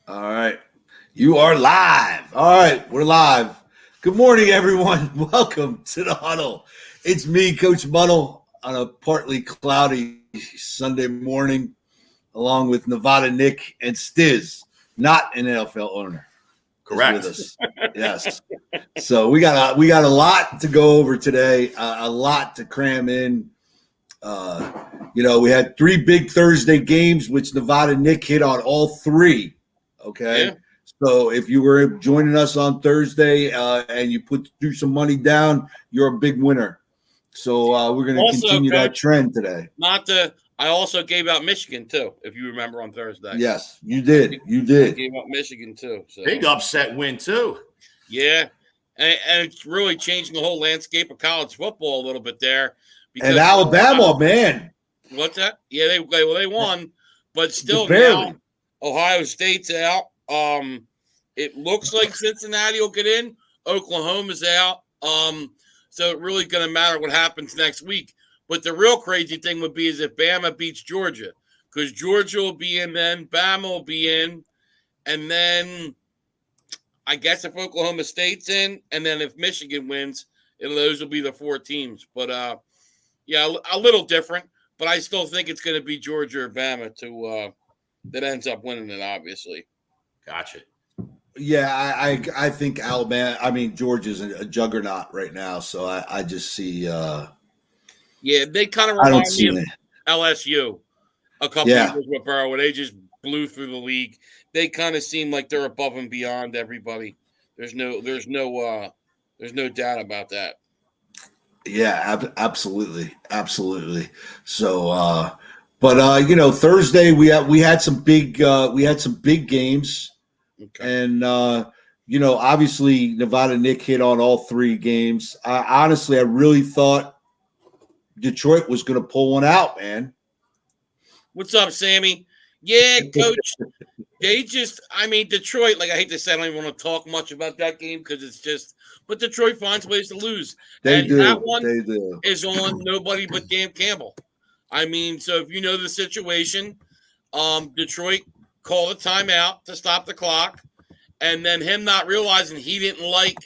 All right. You are live. All right. We're live. Good morning, everyone. Welcome to the Huddle. It's me, Coach Muddle, on a partly cloudy Sunday morning, along with Nevada Nick and Stizz, not an NFL owner, is with Correct. us. Yes. So we got a lot to go over today, a lot to cram in. We had three big Thursday games, which Nevada Nick hit on all three. Okay. Yeah. So if you were joining us on Thursday and you threw some money down, you're a big winner. So we're going to Also, continue that Coach, trend today. I also gave out Michigan too, if you remember on Thursday. Yes, you did. You I did. gave out Michigan too. So Big upset win too. yeah, and it's really changing the whole landscape of college football a little bit there. And Alabama, man. What's that? Yeah, they won, but still Barely. now Ohio State's out. It looks like Cincinnati will get in. Oklahoma's out. So it really going to matter what happens next week. But the real crazy thing would be is if Bama beats Georgia, because Georgia will be in then, Bama will be in, and then I guess if Oklahoma State's in, and then if Michigan wins, those will be the four teams. But yeah, a little different. But I still think it's going to be Georgia or Bama that ends up winning it. Obviously. Gotcha. Yeah, I think Alabama. I mean, Georgia's a juggernaut right now, so I just see. Yeah, they kind of remind me of LSU a couple Yeah. of years with Burrow, where they just blew through the league. They kind of seem like they're above and beyond everybody. There's no doubt about that. Yeah, absolutely. So, but Thursday we had some big games, Okay. and obviously Nevada Nick hit on all three games. Honestly, I really thought Detroit was going to pull one out, man. What's up, Sammy? Yeah, Coach. Detroit, like I hate to say, I don't even want to talk much about that game because it's just, but Detroit finds ways to lose. They do. That one They do. is on nobody but Dan Campbell. So if you know the situation, Detroit called a timeout to stop the clock, and then him not realizing he didn't like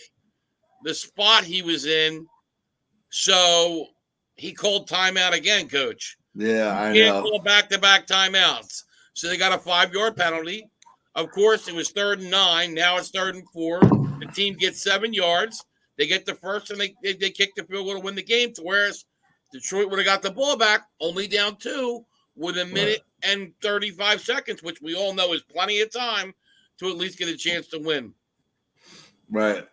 the spot he was in, so he called timeout again, Coach. Yeah, I Can't know. call back-to-back timeouts. So they got a 5-yard penalty. Of course, it was 3rd and 9. Now it's 3rd and 4. The team gets 7 yards. They get the first, and they kick the field goal to win the game. Whereas Detroit would have got the ball back, only down 2 with a minute and 35 seconds, which we all know is plenty of time to at least get a chance to win. Right.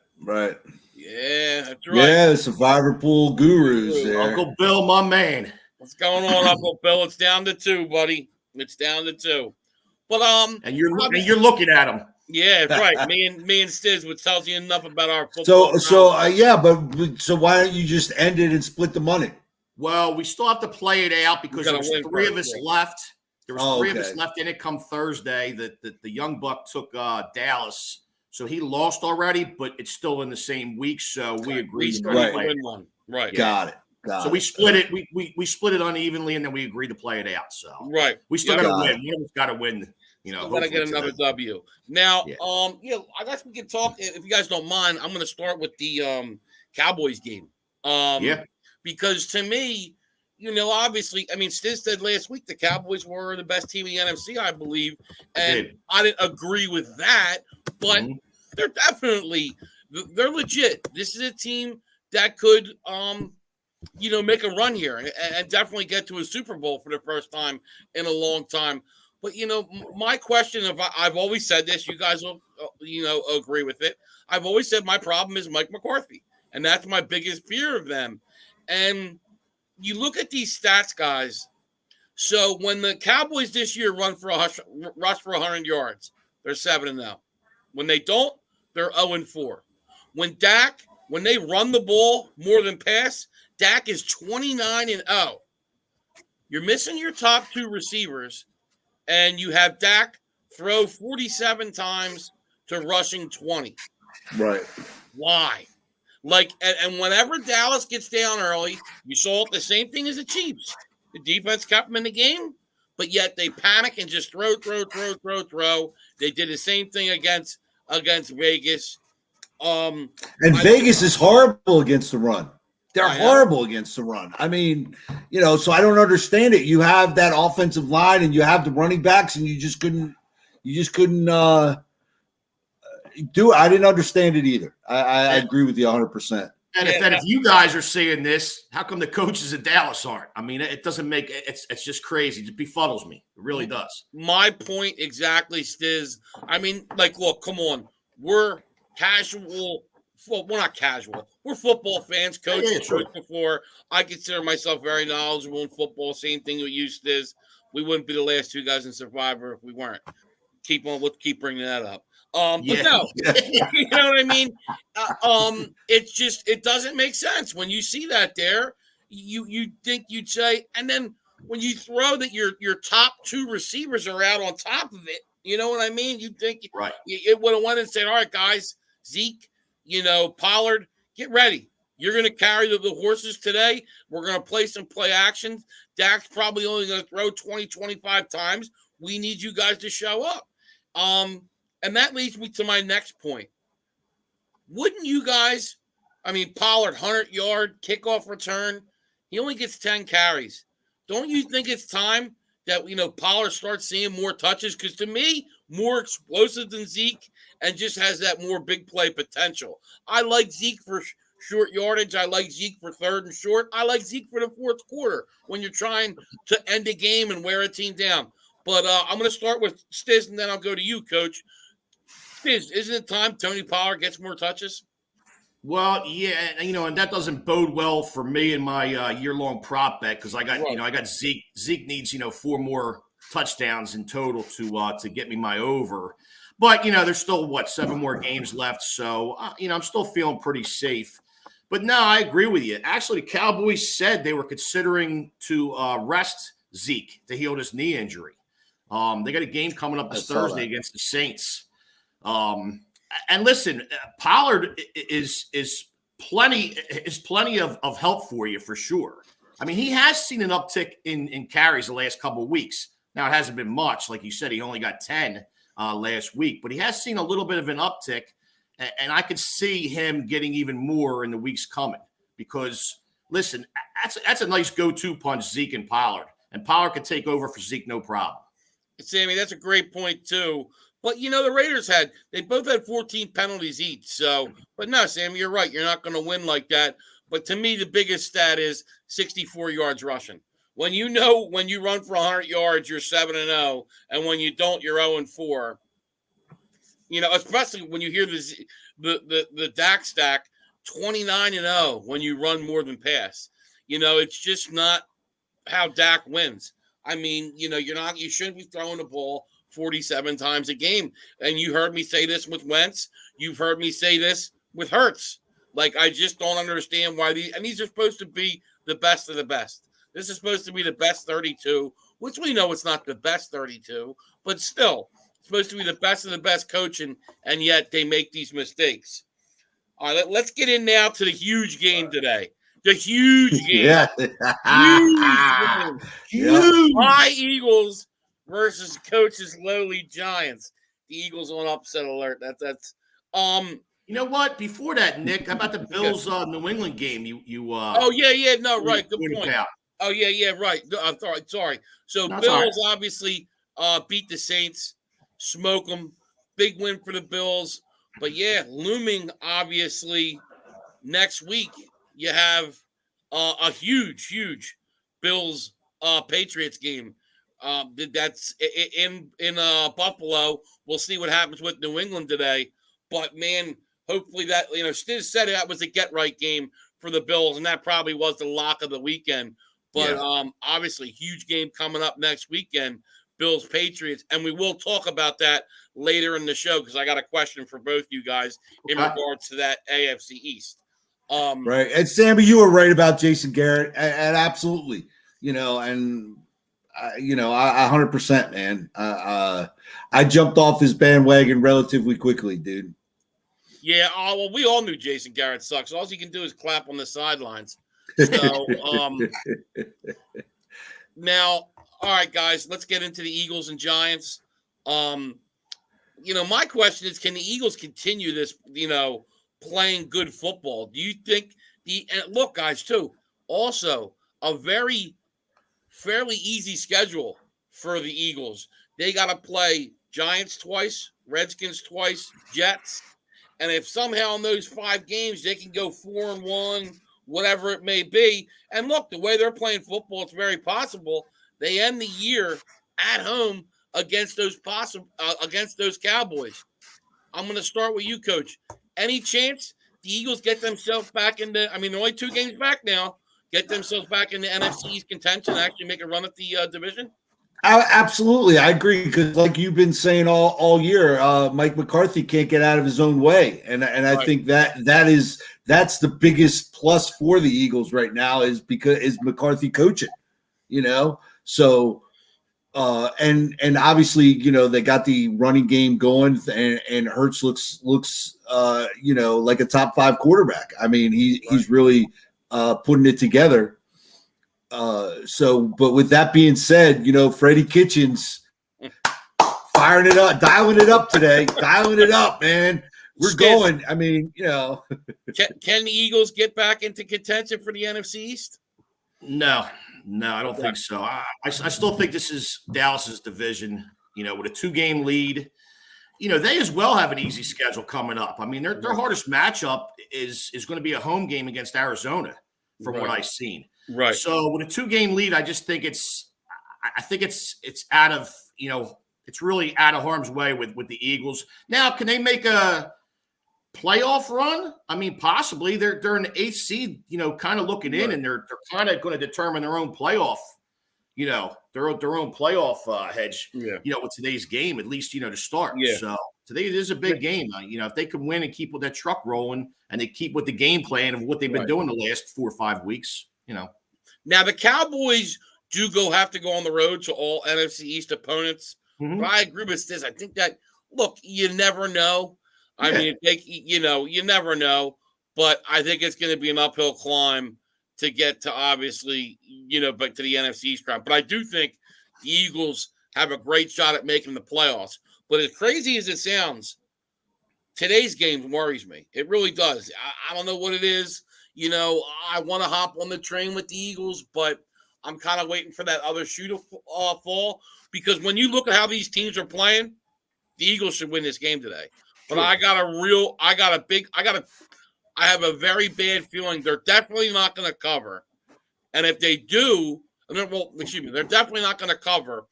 Yeah, that's right. Yeah, the survivor pool gurus there. Uncle Bill, my man. What's going on, Uncle Bill? It's down to 2, buddy. It's down to 2. But and you're looking at him. Yeah, that's right. Me and Stizz, which tells you enough about our football. So why don't you just end it and split the money? Well, we still have to play it out because there's 3 of us left. There was 3 of us left in it come Thursday. The young buck took Dallas, so he lost already, but it's still in the same week. So we agreed to win one. Right. Got it. So we split it. We split it unevenly, and then we agreed to play it out. So we still got to win. We almost got to win. Got to get another W. Now, I guess we can talk if you guys don't mind. I'm going to start with the Cowboys game. Because to me, obviously, Stizz said last week the Cowboys were the best team in the NFC, I believe, and I didn't agree with that, but they're legit. This is a team that could make a run here and definitely get to a Super Bowl for the first time in a long time. But, my question, I've always said this, you guys will, agree with it. I've always said my problem is Mike McCarthy, and that's my biggest fear of them. And you look at these stats, guys. So when the Cowboys this year rush for 100 yards, they're 7-0. When they don't, they're 0-4. When they run the ball more than pass, Dak is 29-0. You're missing your top 2 receivers, and you have Dak throw 47 times to rushing 20. Right. Why? And whenever Dallas gets down early, you saw it the same thing as the Chiefs. The defense kept them in the game, but yet they panic and just throw. They did the same thing against Vegas. And Vegas is horrible against the run. They're horrible against the run. I mean, so I don't understand it. You have that offensive line and you have the running backs, and you just couldn't do it. I didn't understand it either. I agree with you 100%. And if you guys are seeing this, how come the coaches at Dallas aren't? I mean, it doesn't make it's just crazy. It befuddles me. It really does. My point exactly, Stizz. I mean, look, come on. We're casual. Well, we're not casual. We're football fans. Coach before. I consider myself very knowledgeable in football. Same thing with you, Stizz. We wouldn't be the last two guys in Survivor if we weren't. Let's keep bringing that up. But no, you know what I mean? It doesn't make sense when you see that there. You think you'd say, and then when you throw that your top two receivers are out on top of it, you know what I mean? You think it would have went and said, all right, guys, Zeke, Pollard, get ready. You're going to carry the horses today. We're going to play some play actions. Dak's probably only going to throw 20, 25 times. We need you guys to show up. And that leads me to my next point. Wouldn't you guys, Pollard, 100-yard kickoff return, he only gets 10 carries. Don't you think it's time that, Pollard starts seeing more touches? Because to me, more explosive than Zeke and just has that more big play potential. I like Zeke for short yardage. I like Zeke for third and short. I like Zeke for the fourth quarter when you're trying to end a game and wear a team down. But I'm going to start with Stizz, and then I'll go to you, Coach. Stizz, isn't it time Tony Pollard gets more touches? Well, yeah, and that doesn't bode well for me in my year-long prop bet because I got Zeke. Zeke needs 4 more touchdowns in total to get me my over. But there's still 7 more games left, so I'm still feeling pretty safe. But no, I agree with you. Actually, the Cowboys said they were considering to rest Zeke to heal this knee injury. They got a game coming up this Thursday against the Saints. And listen, Pollard is plenty of help for you for sure. I mean, he has seen an uptick in carries the last couple of weeks. Now it hasn't been much, like you said, he only got 10 last week, but he has seen a little bit of an uptick, and I could see him getting even more in the weeks coming. Because listen, that's a nice go-to punch, Zeke and Pollard could take over for Zeke no problem. Sammy, that's a great point too. But, the Raiders they both had 14 penalties each. So, but no, Sammy, you're right. You're not going to win like that. But to me, the biggest stat is 64 yards rushing. When you run for 100 yards, you're 7-0. And when you don't, you're 0-4. Especially when you hear the Dak stack, 29-0 when you run more than pass. It's just not how Dak wins. You shouldn't be throwing the ball 47 times a game. And you heard me say this with Wentz. You've heard me say this with Hurts. I just don't understand why these are supposed to be the best of the best. This is supposed to be the best 32, which we know it's not the best 32, but still, it's supposed to be the best of the best coaching, and yet they make these mistakes. All right, let's get in now to the huge game today. The huge game. Yeah. Huge game. Huge. My Eagles versus Coach's lowly Giants. The Eagles on upset alert. That's You know what? Before that, Nick, how about the Bills New England game? Oh yeah, no, right. Good point. Out. Oh yeah, right. I'm sorry. So No, Bills obviously beat the Saints, smoke them. Big win for the Bills. But yeah, looming obviously next week. You have a huge Bills Patriots game. That's in Buffalo. We'll see what happens with New England today. But man, hopefully that Stizz said that was a get right game for the Bills, and that probably was the lock of the weekend. But obviously, huge game coming up next weekend. Bills Patriots, and we will talk about that later in the show because I got a question for both you guys in regards to that AFC East. Right. And Sammy, you were right about Jason Garrett. And absolutely, and I 100%, man. I jumped off his bandwagon relatively quickly, dude. Yeah. Well, we all knew Jason Garrett sucks. All he can do is clap on the sidelines. So, now, All right, guys, let's get into the Eagles and Giants. My question is, can the Eagles continue this, playing good football? Do you think and look, guys, too, also a very fairly easy schedule for the Eagles. They got to play Giants twice, Redskins twice, Jets. And if somehow in those 5 games they can go 4-1, whatever it may be, and look, the way they're playing football, it's very possible they end the year at home against those Cowboys. I'm going to start with you, Coach. Any chance the Eagles get themselves back into? They're only 2 games back now. Get themselves back into NFC East contention and actually make a run at the division? Absolutely, I agree, because like you've been saying all year, Mike McCarthy can't get out of his own way, and I Right. think that's the biggest plus for the Eagles right now is McCarthy coaching, So, and obviously, they got the running game going, and Hurts looks like a top 5 quarterback. He's really putting it together. But with that being said, Freddie Kitchens firing it up, dialing it up today, dialing it up, man. We're going. Can the Eagles get back into contention for the NFC East? No, I don't think so. I still think this is Dallas's division, with a 2-game lead. They as well have an easy schedule coming up. Their hardest matchup is going to be a home game against Arizona, from what I've seen. Right. So with a 2-game lead, I just think it's out of, it's really out of harm's way with the Eagles. Now, can they make a playoff run? Possibly. They're in the 8th seed, kind of looking in, and they're kind of going to determine their own playoff, their own playoff hedge, with today's game, at least, to start. Yeah. So today is a big game. If they can win and keep with that truck rolling, and they keep with the game plan of what they've been doing the last 4 or 5 weeks, Now the Cowboys do have to go on the road to all NFC East opponents. Mm-hmm. But I agree with this. I think that, look, you never know. You never know. But I think it's going to be an uphill climb to get to, obviously, but to the NFC East crowd. But I do think the Eagles have a great shot at making the playoffs. But as crazy as it sounds, today's game worries me. It really does. I don't know what it is. I want to hop on the train with the Eagles, but I'm kind of waiting for that other shoe to fall, because when you look at how these teams are playing, the Eagles should win this game today. But sure. I have a very bad feeling they're definitely not going to cover. And if they do, they're definitely not going to cover.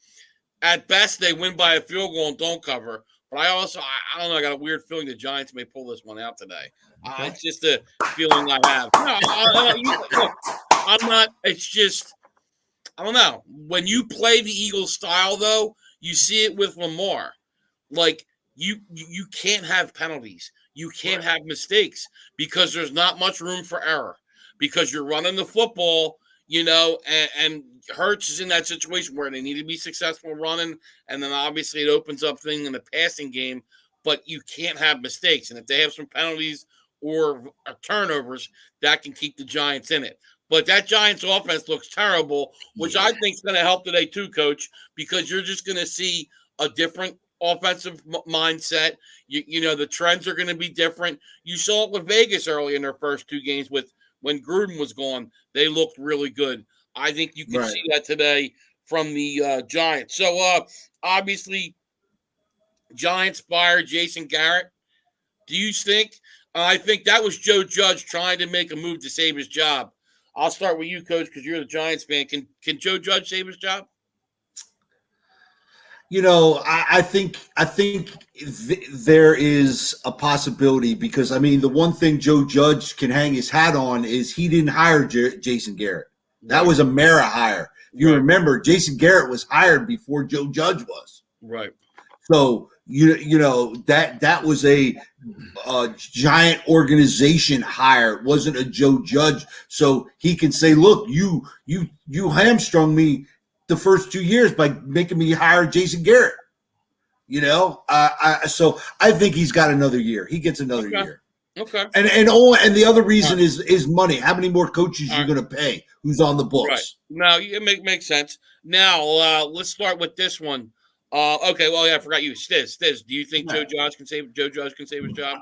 At best, they win by a field goal and don't cover. But I don't know, I got a weird feeling the Giants may pull this one out today. It's just a feeling I have. I'm not. It's just, I don't know. When you play the Eagles style, though, you see it with Lamar. Like, you can't have penalties. You can't have mistakes, because there's not much room for error, because you're running the football, and Hurts is in that situation where they need to be successful running, and then obviously it opens up things in the passing game, but you can't have mistakes. And if they have some penalties or turnovers, that can keep the Giants in it. But that Giants offense looks terrible, which I think is going to help today too, Coach, because you're just going to see a different offensive mindset. The trends are going to be different. You saw it with Vegas early in their first 2 games when Gruden was gone. They looked really good. I think you can see that today from the Giants. So, obviously, Giants fired Jason Garrett. Do you think? I think that was Joe Judge trying to make a move to save his job. I'll start with you, Coach, because you're the Giants fan. Can Joe Judge save his job? I think there is a possibility, because the one thing Joe Judge can hang his hat on is he didn't hire Jason Garrett. That was a Mara hire. If you remember, Jason Garrett was hired before Joe Judge was. Right. So that was a giant organization hire. It wasn't a Joe Judge. So he can say, look, you hamstrung me the first 2 years by making me hire Jason Garrett. So I think he's got another year. He gets another year. Okay. And the other reason is money. How many more coaches you're going to pay? Who's on the books? Right. No, it makes sense. Now, let's start with this one. Okay. Well, yeah, I forgot you, Stizz. Do you think Joe Judge can save his job?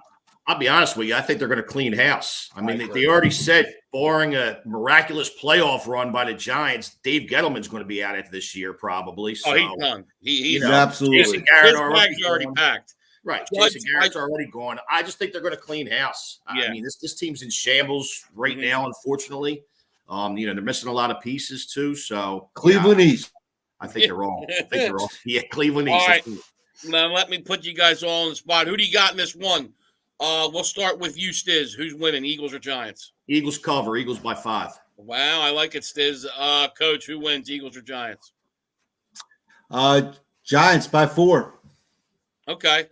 I'll be honest with you. I think they're going to clean house. I mean, they already said, barring a miraculous playoff run by the Giants, Dave Gettleman's going to be out after this year, probably. So, he's done. He's absolutely. Jason Garrett already packed. Right. Jason Garrett's already gone. I just think they're going to clean house. Yeah. I mean, this team's in shambles right now, unfortunately. They're missing a lot of pieces too. So Cleveland East. I think they're all. Yeah, Cleveland East. All right. Now let me put you guys all on the spot. Who do you got in this one? We'll start with you, Stizz. Who's winning, Eagles or Giants? Eagles cover. Eagles by 5. Wow, I like it, Stizz. Coach, who wins, Eagles or Giants? Giants by 4. Okay.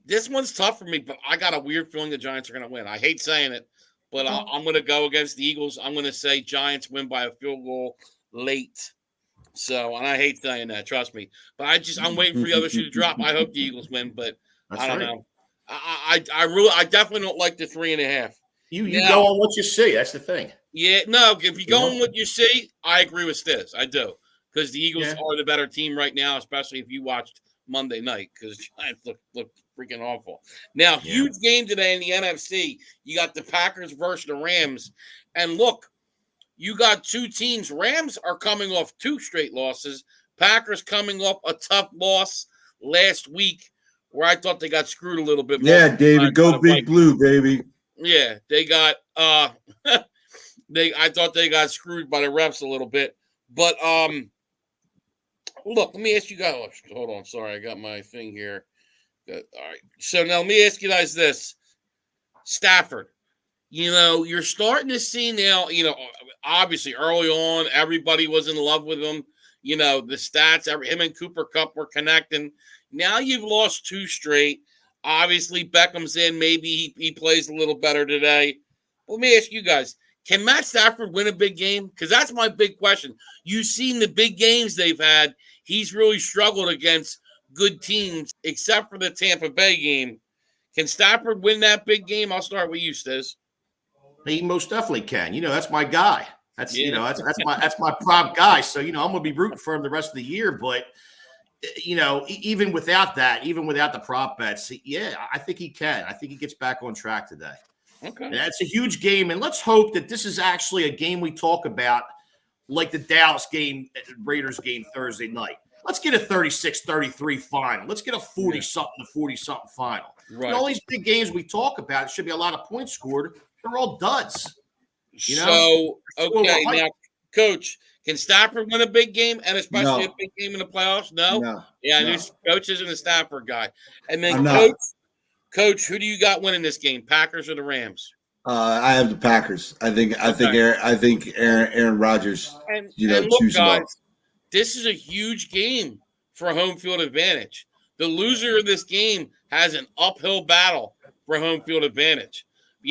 This one's tough for me, but I got a weird feeling the Giants are going to win. I hate saying it, but I'm going to go against the Eagles. I'm going to say Giants win by a field goal late. So, and I hate saying that, trust me. But I'm waiting for the other shoe to drop. I hope the Eagles win, but I don't know. I definitely don't like the 3.5. You go on what you see. That's the thing. Yeah, no. If you go on what you see, I agree with Stizz. I do, because the Eagles are the better team right now, especially if you watched Monday night, because the Giants look freaking awful. Now, huge game today in the NFC. You got the Packers versus the Rams, and look, you got two teams. Rams are coming off 2 straight losses. Packers coming off a tough loss last week, where I thought they got screwed a little bit more. Yeah, David, go Big Blue, baby. Yeah, they got I thought they got screwed by the refs a little bit. But look, let me ask you guys. Hold on, sorry, I got my thing here. All right. So now let me ask you guys this. Stafford, you're starting to see now, obviously early on, everybody was in love with him. The stats, him and Cooper Kupp were connecting. Now you've lost 2 straight. Obviously, Beckham's in. Maybe he plays a little better today. Let me ask you guys, can Matt Stafford win a big game? Because that's my big question. You've seen the big games they've had. He's really struggled against good teams, except for the Tampa Bay game. Can Stafford win that big game? I'll start with you, Stizz. He most definitely can. That's my guy. That's that's my prop guy. So I'm going to be rooting for him the rest of the year. But even without that, even without the prop bets, I think he can. I think he gets back on track today. Okay, and that's a huge game. And let's hope that this is actually a game we talk about, like the Dallas game, Raiders game Thursday night. Let's get a 36-33 final. Let's get a 40-something to 40-something final. Right. All these big games we talk about, it should be a lot of points scored. They're all duds. So, okay, now, Coach, can Stafford win a big game, and especially a big game in the playoffs? No? Yeah, I knew Coach isn't a Stafford guy. And then, Coach, who do you got winning this game, Packers or the Rams? I have the Packers. I think Aaron Rodgers. And look, guys, this is a huge game for home field advantage. The loser of this game has an uphill battle for home field advantage.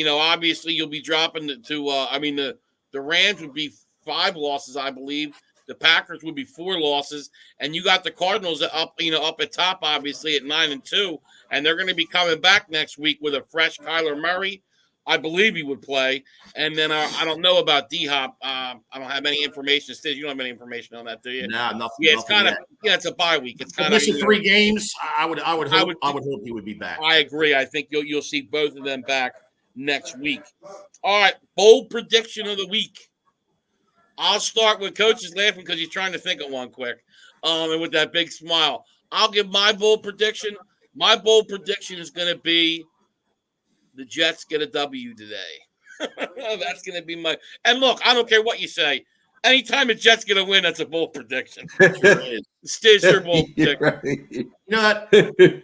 Obviously you'll be dropping the Rams would be 5 losses, I believe. The Packers would be 4 losses, and you got the Cardinals up at top, obviously at 9-2, and they're going to be coming back next week with a fresh Kyler Murray. I believe he would play, and then I don't know about D-Hop. I don't have any information. Stizz, you don't have any information on that, do you? No, nothing. Yeah, it's kind of it's a bye week. It's kind of missing 3 games. I would hope he would be back. I agree. I think you'll see both of them back next week. All right, bold prediction of the week. I'll start with Coach is laughing because he's trying to think of one quick. And with that big smile, I'll give my bold prediction. My bold prediction is going to be the Jets get a W today. That's going to be my – and look, I don't care what you say. Anytime the Jets get a win, that's a bold prediction. Stizz your bold prediction. Right.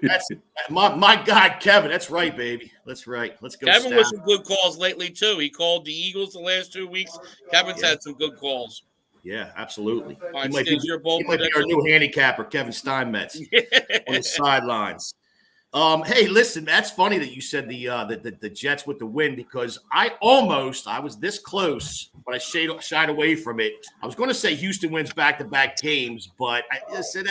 That's my guy, Kevin. That's right, baby. That's right. Let's go. Kevin with some good calls lately, too. He called the Eagles the last 2 weeks. Kevin's had some good calls. Yeah, absolutely. All right, Stizz, your bold prediction. He might be our new handicapper, Kevin Steinmetz, on the sidelines. Hey, listen, that's funny that you said the Jets with the win, because I was this close, but I shied away from it. I was going to say Houston wins back-to-back games, but I said,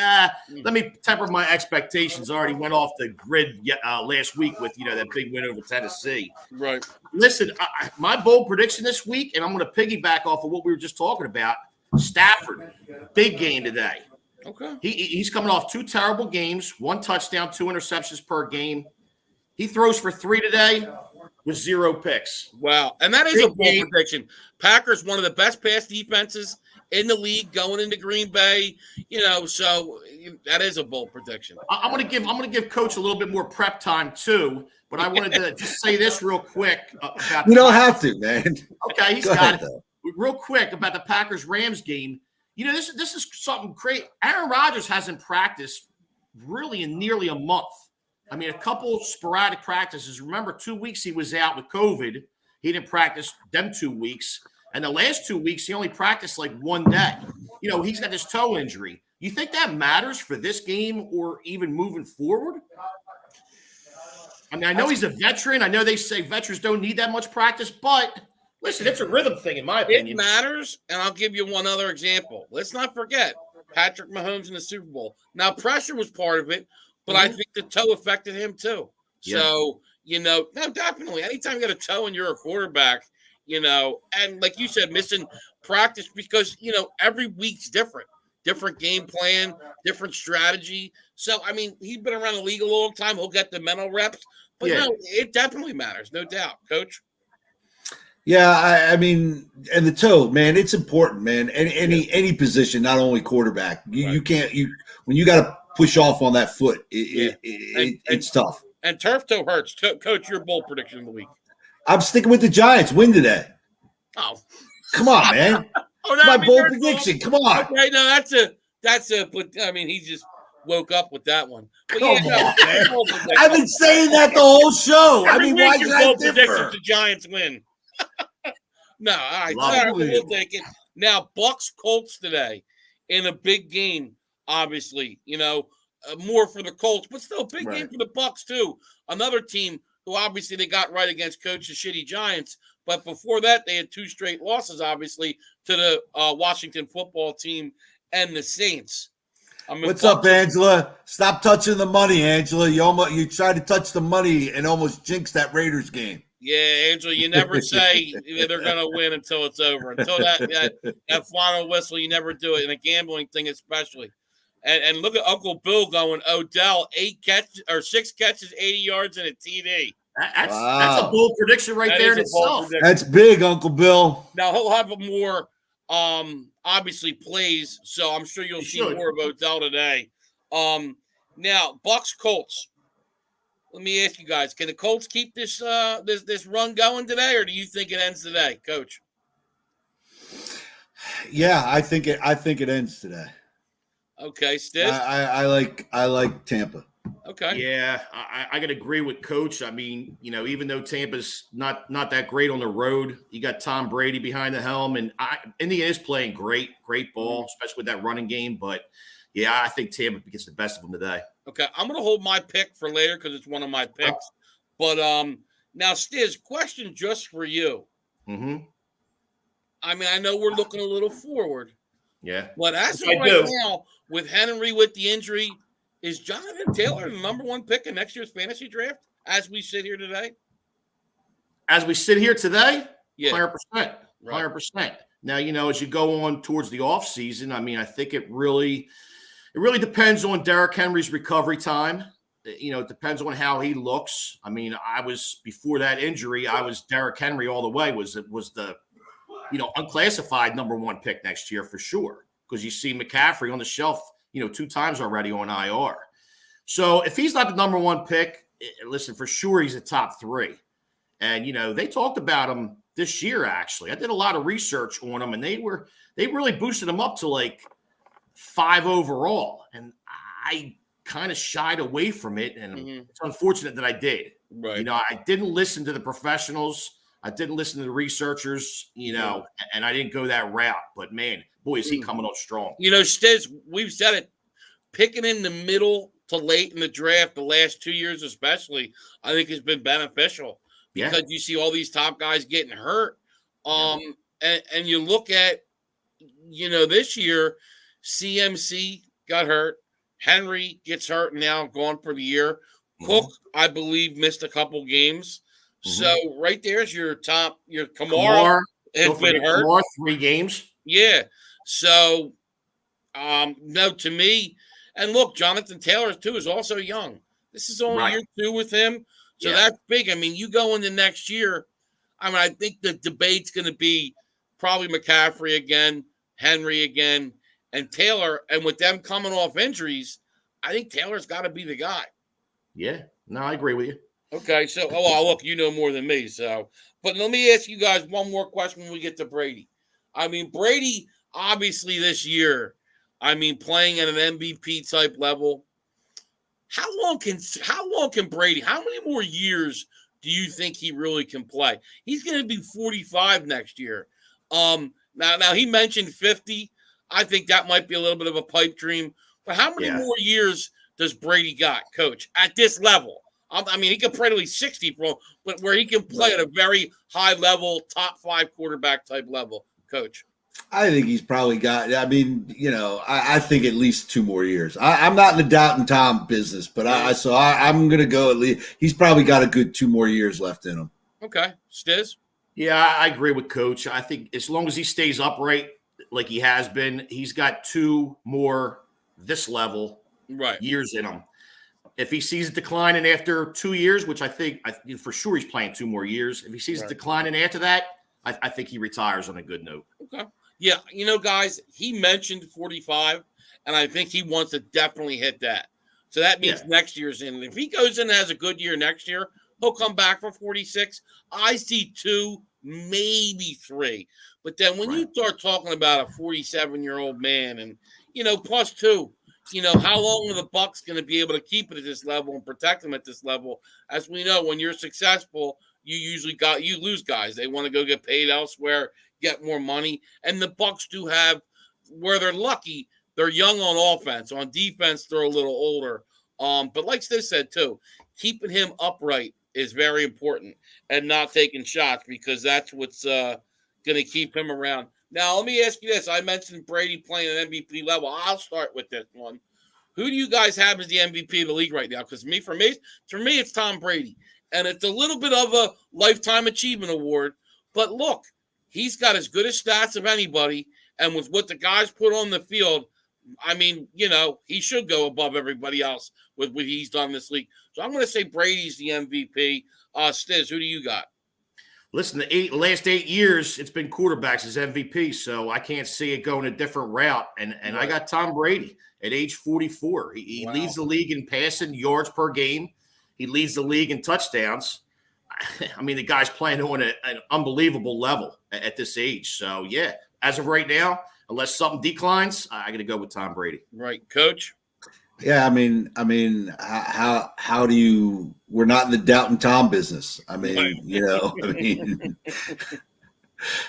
let me temper my expectations. I already went off the grid last week with, that big win over Tennessee. Right. Listen, my bold prediction this week, and I'm going to piggyback off of what we were just talking about, Stafford, big game today. Okay. He's coming off 2 terrible games, 1 touchdown, 2 interceptions per game. He throws for 3 today with 0 picks. Wow. And that is a bold prediction. Packers, one of the best pass defenses in the league going into Green Bay, so that is a bold prediction. I'm going to give Coach a little bit more prep time too, but I wanted to just say this real quick about you don't have to, man. Okay, he's got it. Real quick about the Packers-Rams game. This is something great. Aaron Rodgers hasn't practiced really in nearly a month. I mean, a couple sporadic practices. Remember, 2 weeks he was out with COVID. He didn't practice them 2 weeks. And the last 2 weeks, he only practiced like 1 day. He's got this toe injury. You think that matters for this game or even moving forward? I mean, I know he's a veteran. I know they say veterans don't need that much practice, but listen, it's a rhythm thing, in my opinion. It matters, and I'll give you one other example. Let's not forget Patrick Mahomes in the Super Bowl. Now, pressure was part of it, but I think the toe affected him too. Yeah. So, no, definitely. Anytime you got a toe and you're a quarterback, and like you said, missing practice because, every week's different. Different game plan, different strategy. So, I mean, he's been around the league a long time. He'll get the mental reps. But, no, it definitely matters, no doubt. Coach? Yeah, I mean, and the toe, man, it's important, man. And any position, not only quarterback. You can't when you got to push off on that foot, it's tough. And turf toe hurts. Coach, your bold prediction of the week. I'm sticking with the Giants. Win today. Oh, come on, man! My bold prediction. Come on. Okay, no, that's a. But I mean, he just woke up with that one. But Come on, man. I've been saying that the whole show. I mean, why did I differ? The Giants win. No, all right. Sorry, we'll take it. Now, Bucs Colts today in a big game, obviously, more for the Colts, but still a big game for the Bucs too. Another team who obviously they got right against Coach's shitty Giants, but before that they had 2 straight losses, obviously, to the Washington football team and the Saints. What's up, Angela? Stop touching the money, Angela. You tried to touch the money and almost jinxed that Raiders game. Yeah, Angela, you never say they're going to win until it's over. Until that final whistle, you never do it, in a gambling thing especially. And look at Uncle Bill going, Odell, 6 catches, 80 yards, and a TD. That's a bold prediction right there in itself. That's big, Uncle Bill. Now, he'll have more, obviously, plays, so I'm sure you'll see more of Odell today. Now, Bucs Colts. Let me ask you guys: can the Colts keep this run going today, or do you think it ends today, Coach? Yeah, I think it ends today. Okay, Stizz? I like Tampa. Okay. Yeah, I gotta agree with Coach. I mean, even though Tampa's not that great on the road, you got Tom Brady behind the helm, and India is playing great ball, especially with that running game. But yeah, I think Tampa gets the best of them today. Okay, I'm going to hold my pick for later because it's one of my picks. But now, Stizz, question just for you. Mm-hmm. I mean, I know we're looking a little forward. Yeah. But as of right now, with Henry with the injury, is Jonathan Taylor the number 1 pick in next year's fantasy draft as we sit here today? As we sit here today? Yeah. 100%. 100%. Now, as you go on towards the offseason, I mean, I think it really depends on Derrick Henry's recovery time. It depends on how he looks. I mean, before that injury, I was Derrick Henry all the way. Was the unclassified number 1 pick next year for sure, because you see McCaffrey on the shelf, 2 times already on IR. So if he's not the number 1 pick, listen, for sure he's a top 3. And they talked about him this year. Actually, I did a lot of research on him, and they really boosted him up to like 5 overall, and I kind of shied away from it, and it's unfortunate that I did. Right. I didn't listen to the professionals. I didn't listen to the researchers, and I didn't go that route. But, man, boy, is he coming on strong. Stizz, we've said it. Picking in the middle to late in the draft, the last 2 years especially, I think has been beneficial because you see all these top guys getting hurt. And you look at, this year, CMC got hurt. Henry gets hurt and now gone for the year. Cook, I believe, missed a couple games. So right there's your top. Your Kamara has been hurt. Kamara, 3 games. Yeah. So, no, to me, and look, Jonathan Taylor too is also young. This is only year 2 with him, so that's big. I mean, you go into next year. I mean, I think the debate's going to be probably McCaffrey again, Henry again, and Taylor. And with them coming off injuries, I think Taylor's got to be the guy. Yeah, no, I agree with you. Okay, so look, you know more than me. So, but let me ask you guys one more question when we get to Brady. I mean, Brady obviously this year, playing at an MVP type level. How long can Brady? How many more years do you think he really can play? He's going to be 45 next year. Now he mentioned 50. I think that might be a little bit of a pipe dream. But how many more years does Brady got, Coach, at this level? He could play till he's 60, but where he can play at a very high level, top 5 quarterback type level, Coach. I think he's probably got. I think at least 2 more years. I'm not in the doubting Tom business, but I'm going to go at least. He's probably got a good 2 more years left in him. Okay, Stizz. Yeah, I agree with Coach. I think as long as he stays upright like he has been, he's got 2 more this level years in him. If he sees it declining after 2 years, which I think for sure he's playing 2 more years. If he sees it declining after that, I think he retires on a good note. Okay. Yeah, guys, he mentioned 45, and I think he wants to definitely hit that. So that means next year's in. If he goes in and has a good year next year, he'll come back for 46. I see 2, maybe 3. But then when you start talking about a 47-year-old man and, plus 2, how long are the Bucs going to be able to keep it at this level and protect them at this level? As we know, when you're successful, you lose guys. They want to go get paid elsewhere, get more money. And the Bucs do have, where they're lucky, they're young on offense. On defense, they're a little older. But like Stizz said too, keeping him upright is very important and not taking shots because that's what's going to keep him around. Now, let me ask you this. I mentioned Brady playing at MVP level. I'll start with this one. Who do you guys have as the MVP of the league right now? Because for me, it's Tom Brady. And it's a little bit of a lifetime achievement award. But look, he's got as good a stats of anybody. And with what the guys put on the field, he should go above everybody else with what he's done in this league. So I'm going to say Brady's the MVP. Stizz, who do you got? Listen, the last 8 years, it's been quarterbacks as MVP, so I can't see it going a different route. And I got Tom Brady at age 44. He leads the league in passing yards per game. He leads the league in touchdowns. The guy's playing on an unbelievable level at this age. So, yeah, as of right now, unless something declines, I got to go with Tom Brady. Right, Coach? Yeah, how do you? We're not in the doubting Tom business.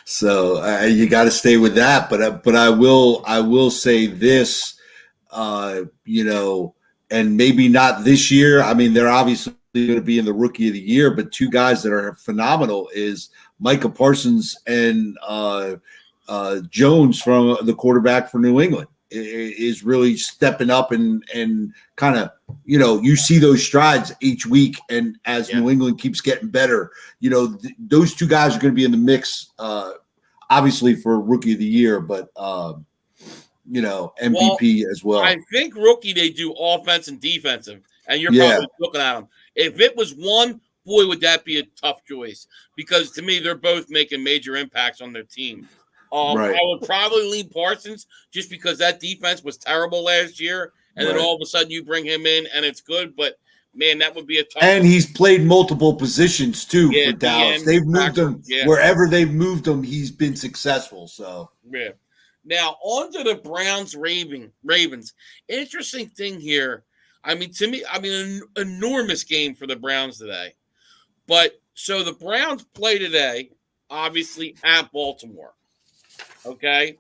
So you got to stay with that. But I will say this, and maybe not this year. They're obviously going to be in the rookie of the year, but 2 guys that are phenomenal is Micah Parsons and Jones from the quarterback for New England. Is really stepping up and kind of, you see those strides each week. And as New England keeps getting better, those 2 guys are going to be in the mix, obviously for rookie of the year, but, MVP as well. I think rookie, they do offense and defensive, and you're probably looking at them. If it was one, boy, would that be a tough choice because to me, they're both making major impacts on their team. I would probably lean Parsons just because that defense was terrible last year, and then all of a sudden you bring him in and it's good. But man, that would be a tough. And he's played multiple positions too for Dallas. They've moved him wherever they've moved him. He's been successful. So Now on to the Browns Ravens. Interesting thing here. To me, an enormous game for the Browns today. But so the Browns play today, obviously at Baltimore. Okay,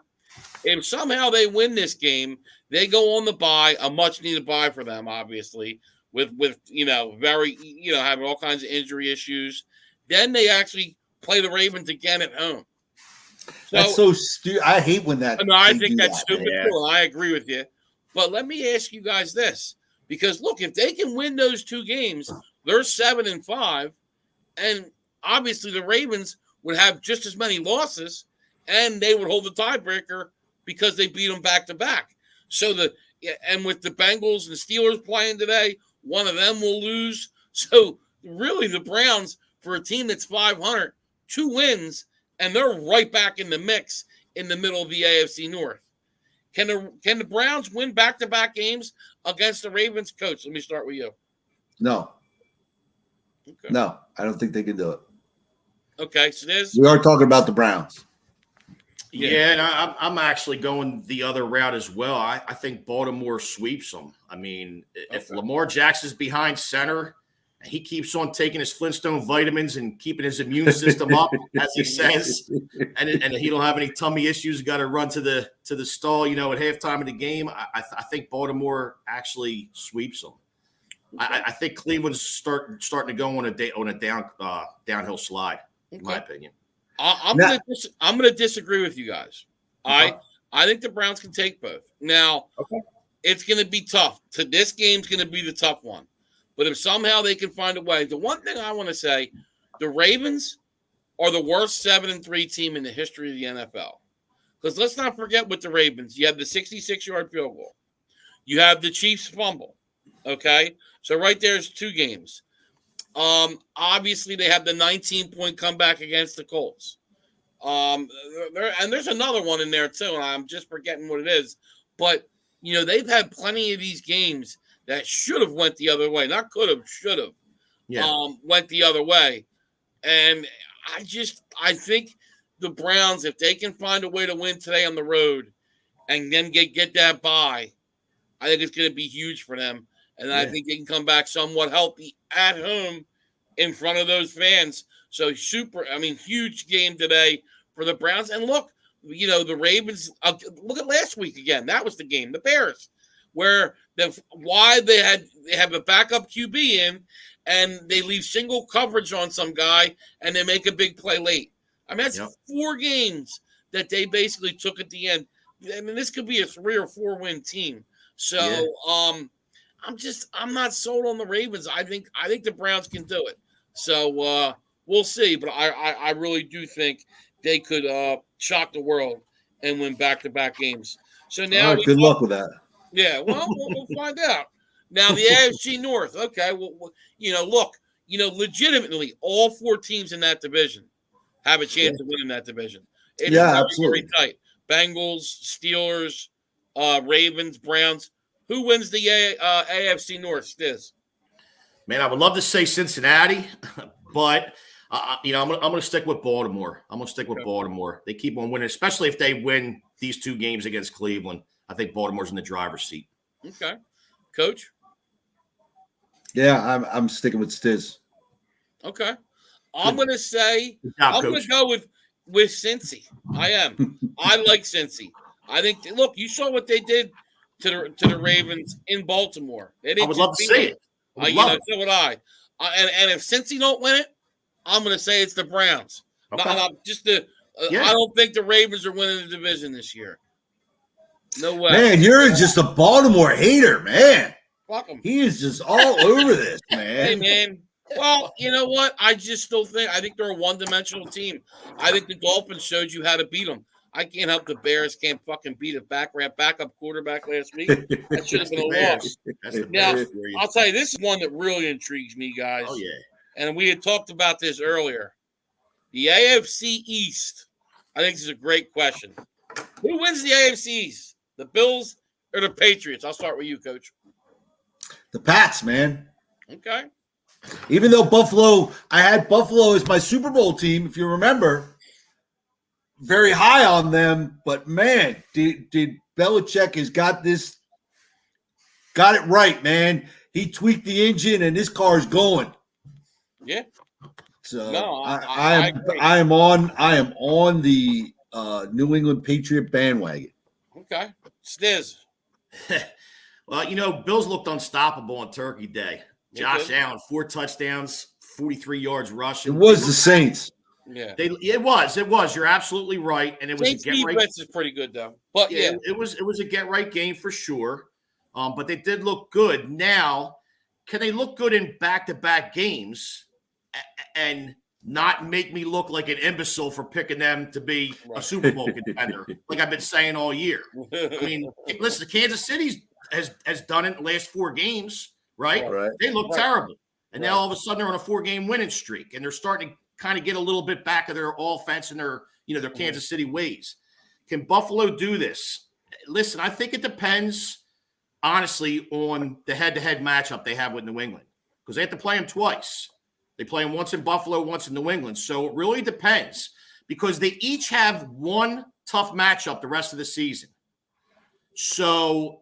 if somehow they win this game, They go on the bye, a much needed bye for them, obviously, with very having all kinds of injury issues. Then they actually play the Ravens again at home. That's so stupid. I hate when that. No, I think that's stupid too, and I agree with you. But let me ask you guys this, because look, if they can win those 2 games, they're 7-5, and obviously the Ravens would have just as many losses, and they would hold the tiebreaker because they beat them back to back. So and with the Bengals and the Steelers playing today, one of them will lose. So really, the Browns, for a team that's 500, 2 wins, and they're right back in the mix in the middle of the AFC North. Can the Browns win back-to-back games against the Ravens? Coach, let me start with you. No. Okay. No, I don't think they can do it. Okay, so we are talking about the Browns. Yeah, and I'm actually going the other route as well. I think Baltimore sweeps them. I mean, if Lamar Jackson's behind center, he keeps on taking his Flintstone vitamins and keeping his immune system up, as he says, and he don't have any tummy issues. Got to run to the stall, at halftime of the game. I think Baltimore actually sweeps them. I think Cleveland's starting to go on a downhill slide, in my opinion. I'm going to disagree with you guys. I think the Browns can take both. Now, it's going to be tough. This game's going to be the tough one. But if somehow they can find a way, the one thing I want to say, the Ravens are the worst 7-3 team in the history of the NFL. Because let's not forget with the Ravens, you have the 66-yard field goal. You have the Chiefs fumble. Okay? So right there's 2 games. Obviously, they have the 19-point comeback against the Colts. And there's another one in there, too, and I'm just forgetting what it is. But, they've had plenty of these games that should have went the other way. Not could have, should have. Yeah. Went the other way. And I think the Browns, if they can find a way to win today on the road and then get that bye, I think it's going to be huge for them. And I think they can come back somewhat healthy at home in front of those fans. So huge game today for the Browns. And look, the Ravens, look at last week again. That was the game, the Bears, where they have a backup QB in and they leave single coverage on some guy and they make a big play late. I mean, that's 4 games that they basically took at the end. I mean, this could be a 3 or 4 win team. So, I'm not sold on the Ravens. I think the Browns can do it. So we'll see. But I really do think they could shock the world and win back-to-back games. So now good luck with that. Yeah, well, we'll find out. Now the AFC North. Okay, well, legitimately, all 4 teams in that division have a chance of winning that division. It's absolutely. Very tight. Bengals, Steelers, Ravens, Browns. Who wins the AFC North, Stizz? Man, I would love to say Cincinnati, but I'm going to stick with Baltimore. I'm going to stick with Baltimore. They keep on winning, especially if they win these 2 games against Cleveland. I think Baltimore's in the driver's seat. Okay, Coach. Yeah, I'm sticking with Stizz. Okay, I'm going to say I'm going to go with Cincy. I am. I like Cincy. I think. Look, you saw what they did to the Ravens in Baltimore. I would love to see it. So would I. And if Cincy don't win it, I'm going to say it's the Browns. Okay. I don't think the Ravens are winning the division this year. No way. Man, you're just a Baltimore hater, man. Fuck him. He is just all over this, man. Hey, man. Well, you know what? I think they're a one-dimensional team. I think the Dolphins showed you how to beat them. I can't help the Bears can't fucking beat a backup quarterback last week. That should have been a loss. Now, I'll tell you, this is one that really intrigues me, guys. Oh, yeah. And we had talked about this earlier. The AFC East. I think this is a great question. Who wins the AFC East? The Bills or the Patriots? I'll start with you, Coach. The Pats, man. Okay. Even though I had Buffalo as my Super Bowl team, if you remember, very high on them. But, man, did Belichick has got it right, man. He tweaked the engine, and this car is going. Yeah. So no, I am on the New England Patriot bandwagon. Okay. Stizz. Well, Bills looked unstoppable on Turkey Day. Josh Allen, 4 touchdowns, 43 yards rushing. It was the Saints. Yeah, it was. You're absolutely right, and it was Saints a get right. Defense is pretty good though, but it was a get right game for sure. But they did look good. Now, can they look good in back-to-back games and not make me look like an imbecile for picking them to be a Super Bowl contender, like I've been saying all year? I mean, listen, Kansas City has done it in the last 4 games, right? They look terrible. And now all of a sudden they're on a 4-game winning streak, and they're starting to kind of get a little bit back of their offense and their Kansas City ways. Can Buffalo do this? Listen, I think it depends, honestly, on the head-to-head matchup they have with New England, because they have to play them twice. They play them once in Buffalo, once in New England. So it really depends, because they each have one tough matchup the rest of the season. So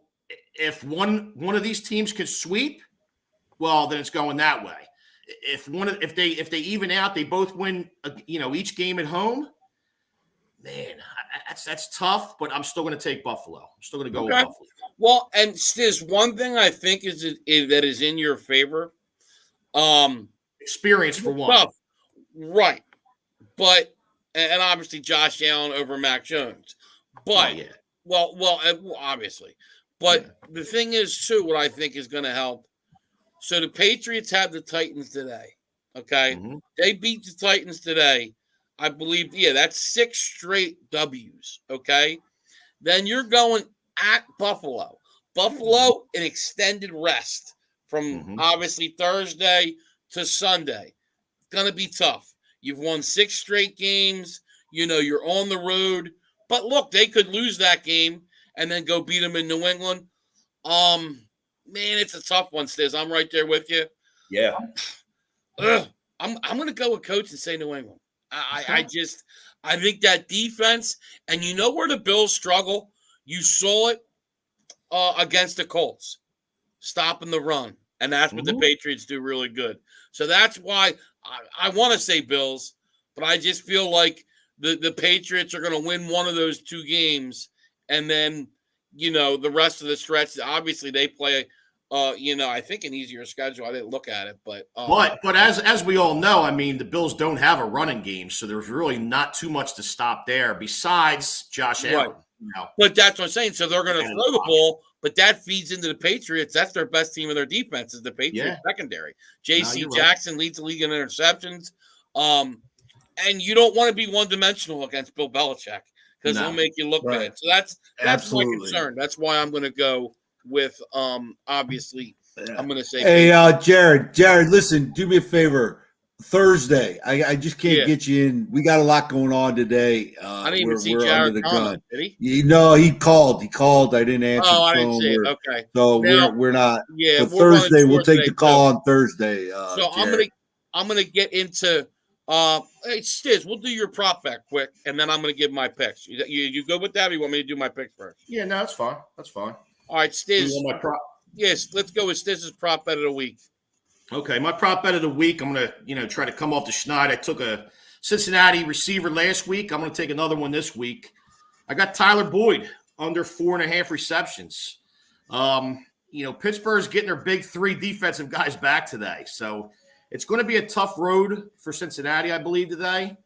if one of these teams can sweep, well, then it's going that way. If they even out, they both win, each game at home. Man, that's tough, but I'm still going to take Buffalo. I'm still going to go with Buffalo. Well, and Stizz, one thing I think that is in your favor, experience for one, tough, right? But and obviously Josh Allen over Mac Jones, but obviously, but the thing is too, what I think is going to help. So the Patriots have the Titans today. Okay, they beat the Titans today. I believe, that's 6 straight W's. Okay, then you're going at Buffalo. Buffalo, an extended rest from obviously Thursday to Sunday. It's going to be tough. You've won 6 straight games. You're on the road. But look, they could lose that game and then go beat them in New England. Man, it's a tough one, Stizz. I'm right there with you. Yeah. I'm going to go with Coach and say New England. I think that defense, and where the Bills struggle? You saw it against the Colts, stopping the run. And that's what the Patriots do really good. So that's why I want to say Bills, but I just feel like the Patriots are going to win one of those 2 games. And then, the rest of the stretch, obviously they play, I think an easier schedule. I didn't look at it, but as we all know, I mean, the Bills don't have a running game, so there's really not too much to stop there besides Josh Allen. Right. But that's what I'm saying. So they're going to throw the ball, but that feeds into the Patriots. That's their best team in their defense is the Patriots secondary. J.C. Jackson leads the league in interceptions. And you don't want to be one-dimensional against Bill Belichick because he'll make you look bad. So that's my concern. That's why I'm going to go with obviously I'm going to say. Hey, Jared, listen, do me a favor. Thursday, I just can't get you in. We got a lot going on today. I didn't even see Jared comment, did he? He called. I didn't answer the phone. I didn't see it. Okay. So now, we're not. Yeah, Thursday, we'll take the call on Thursday. So I'm gonna get into hey Stizz, we'll do your prop bet quick, and then I'm gonna give my picks. You go with that, or you want me to do my picks first? Yeah, no, that's fine. That's fine. All right, Stizz. You want my prop? Yes, let's go with Stizz's prop bet of the week. Okay, my prop bet of the week, I'm going to, try to come off the schneid. I took a Cincinnati receiver last week. I'm going to take another one this week. I got Tyler Boyd under 4.5 receptions. Pittsburgh's getting their big 3 defensive guys back today. So it's going to be a tough road for Cincinnati, I believe, today.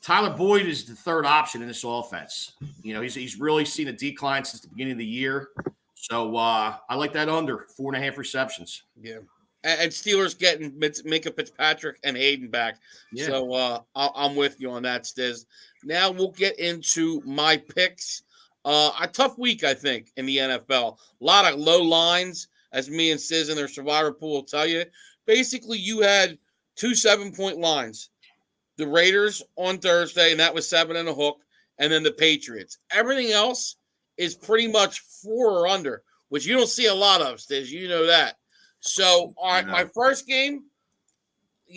Tyler Boyd is the third option in this offense. He's really seen a decline since the beginning of the year. So I like that under 4.5 receptions. Yeah. And Steelers getting Minka Fitzpatrick and Hayden back. Yeah. So I'm with you on that, Stizz. Now we'll get into my picks. A tough week, I think, in the NFL. A lot of low lines, as me and Stizz in their survivor pool will tell you. Basically, you had 2 7-point lines. The Raiders on Thursday, and that was 7 and a hook, and then the Patriots. Everything else is pretty much 4 or under, which you don't see a lot of, Stizz. You know that. So, all right, my first game,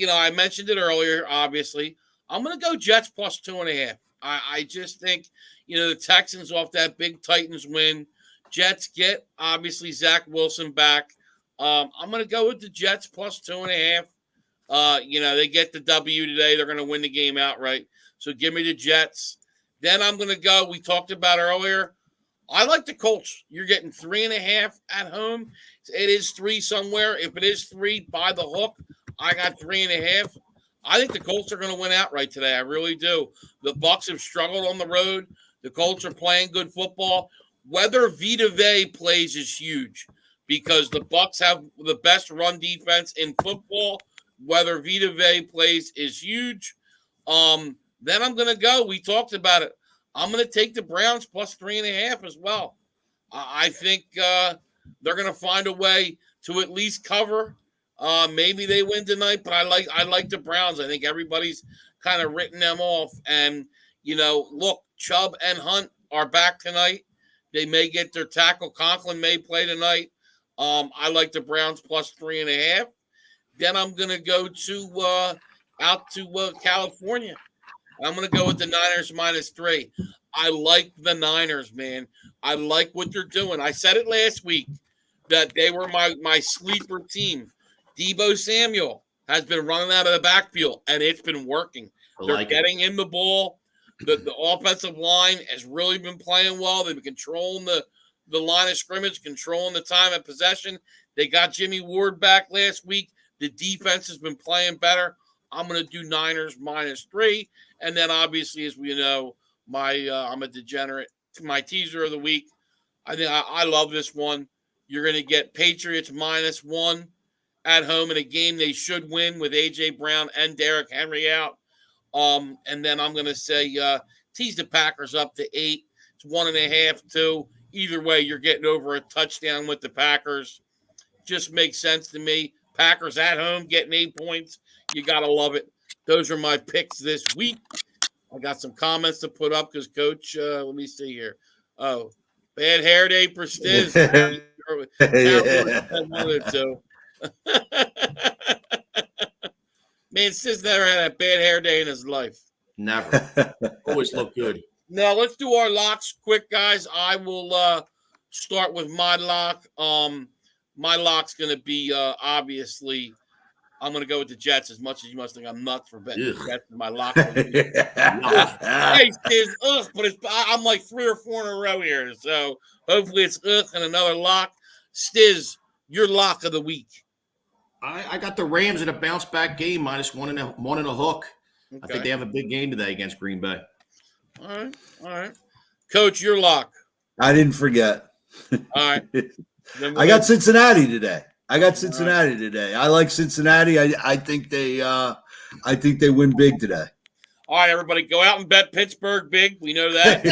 I mentioned it earlier, obviously. I'm going to go Jets plus 2.5. I just think, the Texans off that big Titans win. Jets get, obviously, Zach Wilson back. I'm going to go with the Jets plus 2.5. They get the W today. They're going to win the game outright. So give me the Jets. Then I'm going to go, we talked about earlier, I like the Colts. You're getting 3.5 at home. It is 3 somewhere. If it is 3 by the hook, I got 3.5. I think the Colts are going to win outright today. I really do. The Bucs have struggled on the road. The Colts are playing good football. Whether Vita Vea plays is huge because the Bucs have the best run defense in football. Whether Vita Vea plays is huge. Then I'm going to go. We talked about it. I'm going to take the Browns plus 3.5 as well. I think they're going to find a way to at least cover. Maybe they win tonight, but I like the Browns. I think everybody's kind of written them off. And, look, Chubb and Hunt are back tonight. They may get their tackle. Conklin may play tonight. I like the Browns plus 3.5. Then I'm going to go to out to California. I'm going to go with the Niners minus 3. I like the Niners, man. I like what they're doing. I said it last week that they were my sleeper team. Deebo Samuel has been running out of the backfield, and it's been working. They're getting him the ball. The offensive line has really been playing well. They've been controlling the line of scrimmage, controlling the time of possession. They got Jimmy Ward back last week. The defense has been playing better. I'm going to do Niners minus 3. And then, obviously, as we know, I'm a degenerate. My teaser of the week, I think I love this one. You're going to get Patriots minus 1 at home in a game they should win with A.J. Brown and Derrick Henry out. And then I'm going to say tease the Packers up to 8. It's 1.5, 2. Either way, you're getting over a touchdown with the Packers. Just makes sense to me. Packers at home getting 8 points. You got to love it. Those are my picks this week. I got some comments to put up because, Coach, let me see here. Oh, bad hair day for Stizz. Man, Stizz never had a bad hair day in his life. Never. Always look good. Now, let's do our locks quick, guys. I will start with my lock. My lock's going to be, obviously, I'm going to go with the Jets as much as you must think I'm nuts for betting the Jets in my lock. Hey, Stizz, but I'm like 3 or 4 in a row here. So hopefully it's and another lock. Stizz, your lock of the week. I got the Rams in a bounce back game minus 1 and a hook. Okay. I think they have a big game today against Green Bay. All right. Coach, your lock. I didn't forget. All right. I got Cincinnati today. Today. I like Cincinnati. I think they win big today. All right, everybody, go out and bet Pittsburgh big. We know that.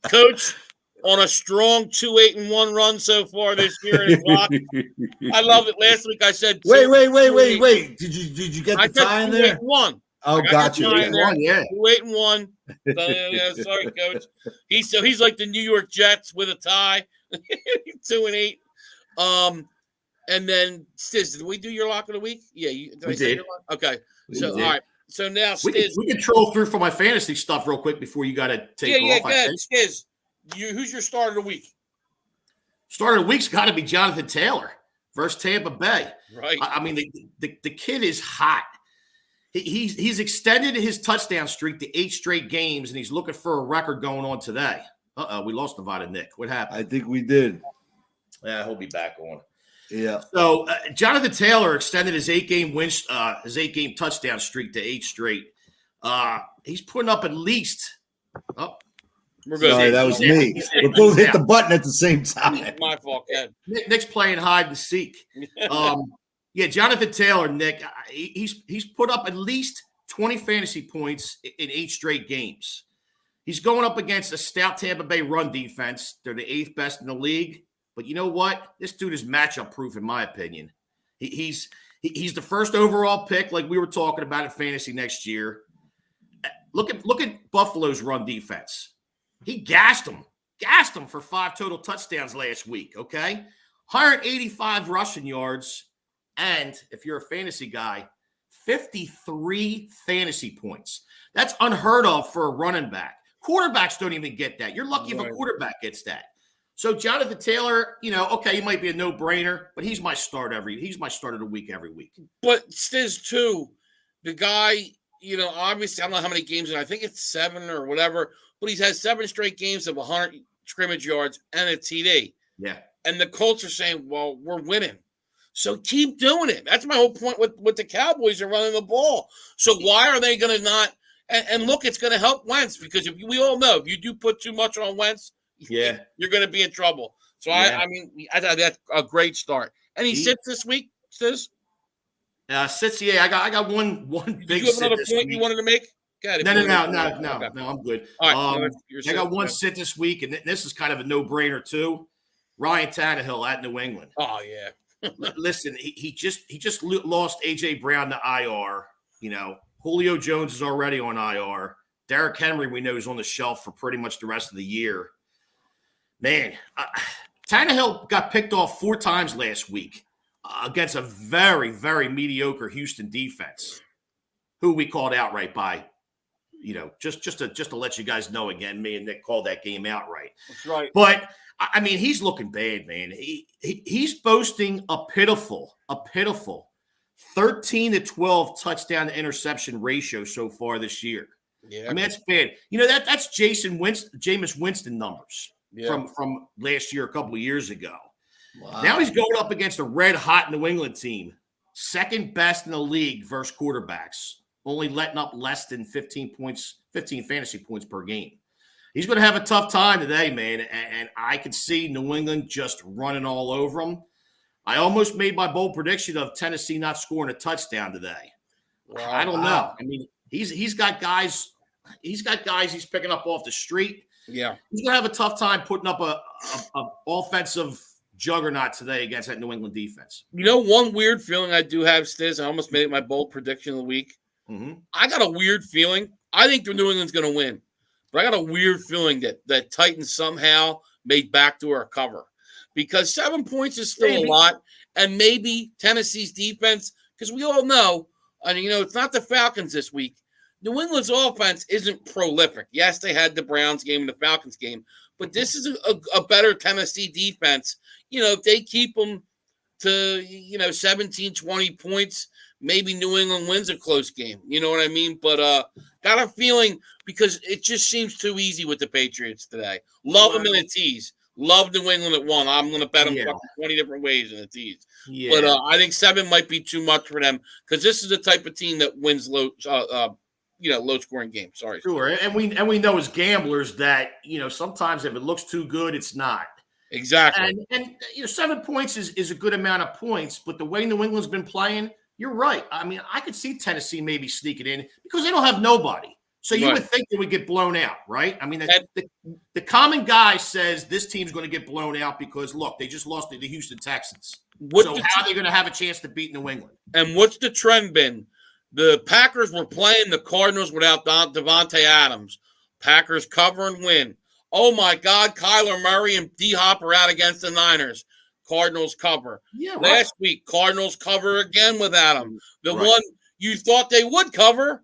Coach, on a strong 2-8-1 run so far this year in his lock. I love it. Last week I said wait. Did you get the tie in there? 2-8-1. Oh, gotcha. 2-8-1. Sorry, Coach. He's like the New York Jets with a tie. 2-8. And then Stizz, did we do your lock of the week? Yeah, we did. Okay. All right. So now Stizz, we can troll through for my fantasy stuff real quick before you got to take off. Yeah, go ahead. Stizz, who's your starter of the week? Starter of the week's got to be Jonathan Taylor versus Tampa Bay. Right. I mean, the kid is hot. He's extended his touchdown streak to 8 straight games, and he's looking for a record going on today. We lost Nevada Nick. What happened? I think we did. Yeah, he'll be back on. Yeah. So Jonathan Taylor extended his 8-game touchdown streak to 8 straight. He's putting up at least. Oh, we're good. Sorry, that was me. We both hit the button at the same time. My fault, Ken. Nick's playing hide and seek. Yeah, Jonathan Taylor, Nick, he's put up at least 20 fantasy points in 8 straight games. He's going up against a stout Tampa Bay run defense. They're the 8th best in the league. But you know what? This dude is matchup proof, in my opinion. He's the first overall pick, like we were talking about in fantasy next year. Look at Buffalo's run defense. He gassed them for 5 total touchdowns last week. Okay, 185 rushing yards, and if you're a fantasy guy, 53 fantasy points. That's unheard of for a running back. Quarterbacks don't even get that. You're lucky if a quarterback gets that. So Jonathan Taylor, okay, he might be a no-brainer, but he's my start of the week every week. But Stizz too, the guy, obviously I don't know how many games, and I think it's 7 or whatever, but he's had 7 straight games of 100 scrimmage yards and a TD. Yeah. And the Colts are saying, well, we're winning. So keep doing it. That's my whole point with the Cowboys are running the ball. So why are they going to not? And look, it's going to help Wentz because we all know if you do put too much on Wentz, you're going to be in trouble. So I mean, I thought that's a great start. And he sits this week, Stizz? Sits. Yeah, I got one big. You have another point you wanted to make? No, I'm good. All right, I got one sit this week, and this is kind of a no-brainer too. Ryan Tannehill at New England. Oh yeah. Listen, he just lost AJ Brown to IR. You know, Julio Jones is already on IR. Derrick Henry, we know, is on the shelf for pretty much the rest of the year. Man, Tannehill got picked off 4 times last week against a very, very mediocre Houston defense, who we called outright by. You know, just to let you guys know again, me and Nick called that game outright. That's right. But I mean, he's looking bad, man. He's boasting a pitiful 13 to 12 touchdown to interception ratio so far this year. Yeah, I mean that's bad. You know that's Jameis Winston numbers from last year, a couple of years ago. Wow. Now he's going up against a red hot New England team, second best in the league versus quarterbacks, only letting up less than 15 fantasy points per game. He's going to have a tough time today, man, and I could see New England just running all over him. I almost made my bold prediction of Tennessee not scoring a touchdown today. Wow. I don't know. I mean, he's got guys he's picking up off the street. Yeah. He's going to have a tough time putting up a offensive juggernaut today against that New England defense. You know, one weird feeling I do have, Stizz, I almost made it my bold prediction of the week. Mm-hmm. I got a weird feeling. I think the New England's going to win. But I got a weird feeling that Titans somehow made backdoor a cover because 7 points is still a lot. And maybe Tennessee's defense, because we all know, and you know, it's not the Falcons this week. New England's offense isn't prolific. Yes, they had the Browns game and the Falcons game, but this is a better Tennessee defense. You know, if they keep them to, 17, 20 points, maybe New England wins a close game. You know what I mean? But got a feeling because it just seems too easy with the Patriots today. Love them in a tease. Love New England at 1. I'm going to bet them 20 different ways in the tease. Yeah. But I think 7 might be too much for them because this is the type of team that wins low-scoring games. Sorry. Sure, and we know as gamblers that, sometimes if it looks too good, it's not. Exactly. And 7 points is a good amount of points, but the way New England's been playing, you're right. I mean, I could see Tennessee maybe sneaking in because they don't have nobody. So you would think they would get blown out, right? I mean, the common guy says this team's going to get blown out because, look, they just lost to the Houston Texans. So how are they going to have a chance to beat New England? And what's the trend been? The Packers were playing the Cardinals without Devontae Adams. Packers cover and win. Oh, my God, Kyler Murray and D-Hop are out against the Niners. Cardinals cover. Yeah, right. Last week, Cardinals cover again without him. The one you thought they would cover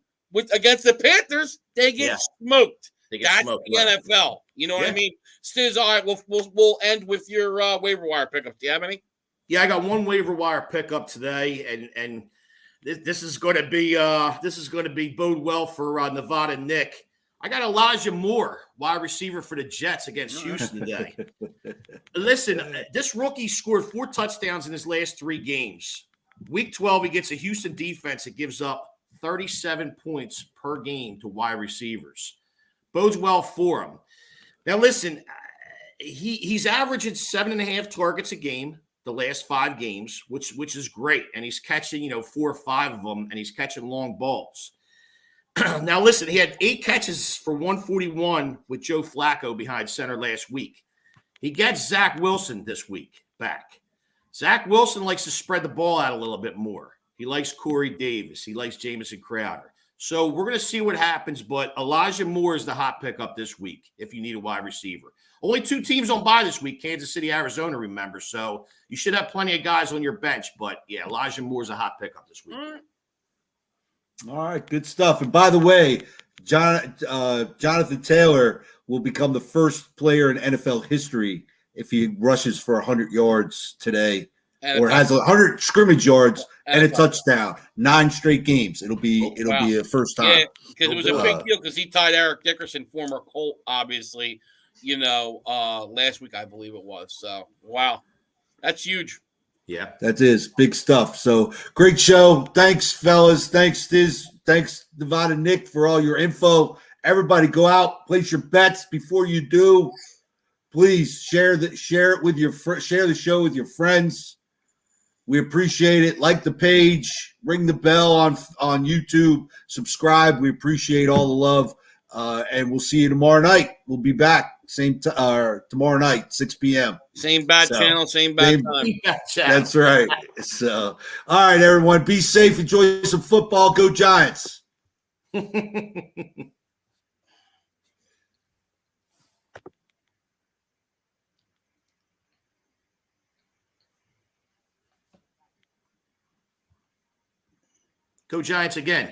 against the Panthers, they get smoked. That's the NFL. You know what I mean? Stizz, all right, we'll end with your waiver wire pickup. Do you have any? Yeah, I got one waiver wire pickup today, and this is going to be bode well for Nevada Nick. I got Elijah Moore, wide receiver for the Jets against Houston today. Listen, this rookie scored 4 touchdowns in his last 3 games. Week 12, he gets a Houston defense that gives up 37 points per game to wide receivers. Bodes well for him. Now, listen, he's averaging 7.5 targets a game the last 5 games, which is great. And he's catching, 4 or 5 of them, and he's catching long balls. Now, listen, he had 8 catches for 141 with Joe Flacco behind center last week. He gets Zach Wilson this week back. Zach Wilson likes to spread the ball out a little bit more. He likes Corey Davis. He likes Jamison Crowder. So we're going to see what happens, but Elijah Moore is the hot pickup this week if you need a wide receiver. Only 2 teams on bye this week, Kansas City, Arizona, remember. So you should have plenty of guys on your bench. But, yeah, Elijah Moore is a hot pickup this week. All right, good stuff. And by the way, Jonathan Taylor will become the first player in NFL history if he rushes for 100 yards today or has 100 scrimmage yards and a touchdown, 9 straight games. It'll be a first time. Yeah, because it was a big deal because he tied Eric Dickerson, former Colt, obviously, last week I believe it was. So wow, that's huge. Yeah, that is big stuff. So great show. Thanks, fellas. Thanks, Stizz. Thanks, Devon and Nick, for all your info. Everybody, go out, place your bets. Before you do, please share the show with your friends. We appreciate it. Like the page, ring the bell on YouTube, subscribe. We appreciate all the love, and we'll see you tomorrow night. We'll be back tomorrow night, 6 p.m. Same bad channel, same bad time. That's right. So, all right, everyone, be safe. Enjoy some football. Go Giants. Go Giants again.